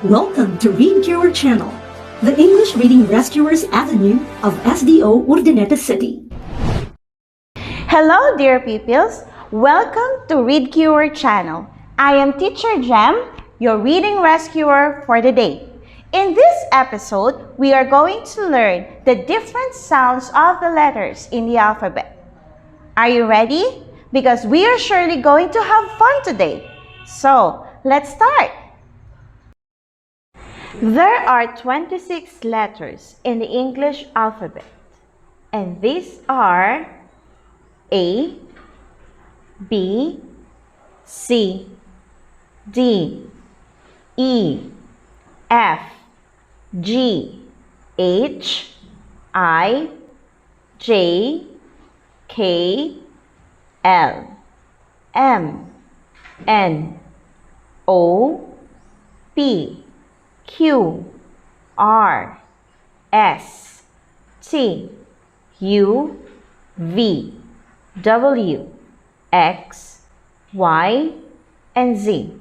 Welcome to Read Cure Channel, the English Reading Rescuers Avenue of SDO Urdaneta City. Hello dear pupils, welcome to Read Cure Channel. I am Teacher Jem, your reading rescuer for the day. In this episode, we are going to learn the different sounds of the letters in the alphabet. Are you ready? Because we are surely going to have fun today. So, let's start. There are 26 letters in the English alphabet, and these are A, B, C, D, E, F, G, H, I, J, K, L, M, N, O, P, Q, R, S, T, U, V, W, X, Y, and Z.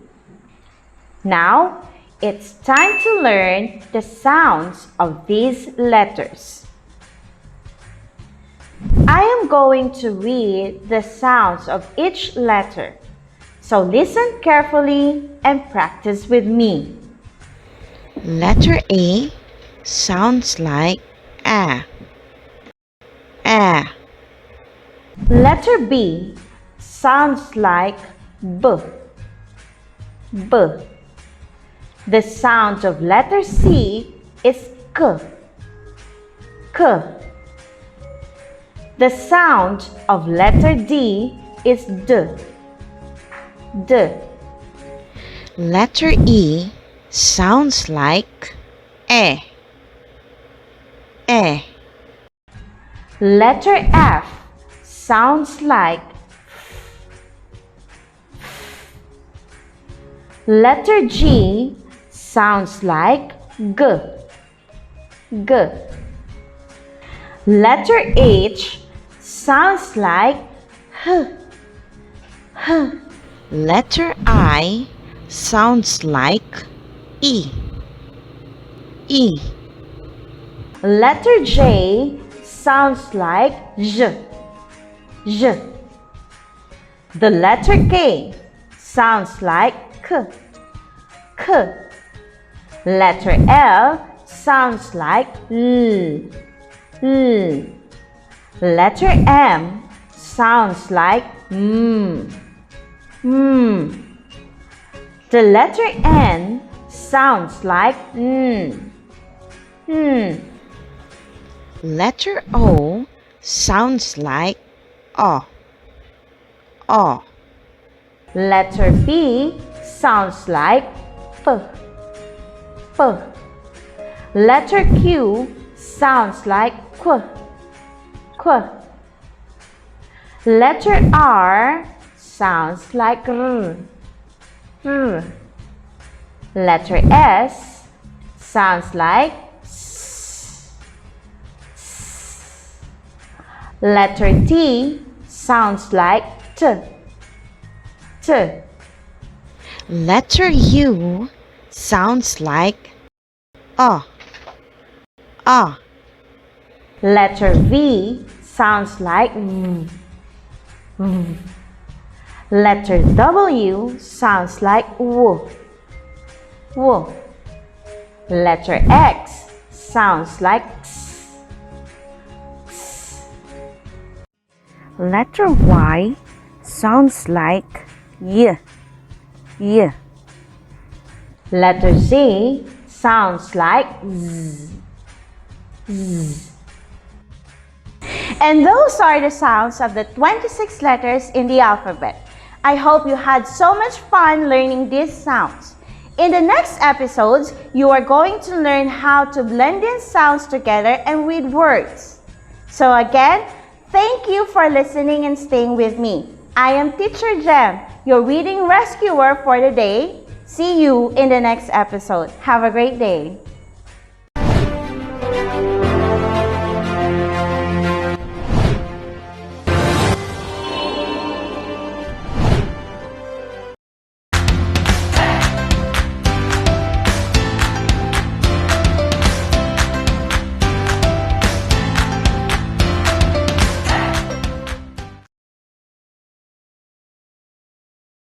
Now, it's time to learn the sounds of these letters. I am going to read the sounds of each letter, so listen carefully and practice with me. Letter A sounds like A. A. Letter B sounds like B. B. The sound of letter C is K. K. The sound of letter D is D. D. Letter E sounds like E. E. Letter F sounds like F. Letter G sounds like G. G. Letter H sounds like H. H. Letter I sounds like E. E. Letter J sounds like J. J. The letter K sounds like K. K. Letter L sounds like L. L. Letter M sounds like M. M. The letter N sounds like N. N. Letter O sounds like O. O. Letter P sounds like P. P. Letter Q sounds like Q. Q. Letter R sounds like R. R. Letter S sounds like S. S. Letter T sounds like T. T. Letter U sounds like O. O. Letter V sounds like V. V. Letter W sounds like W. W. Letter X sounds like X. X. Letter Y sounds like Y. Y. Letter Z sounds like Z. Z. And those are the sounds of the 26 letters in the alphabet. I hope you had so much fun learning these sounds. In the next episodes, you are going to learn how to blend in sounds together and read words. So again, thank you for listening and staying with me. I am Teacher Jem, your reading rescuer for the day. See you in the next episode. Have a great day.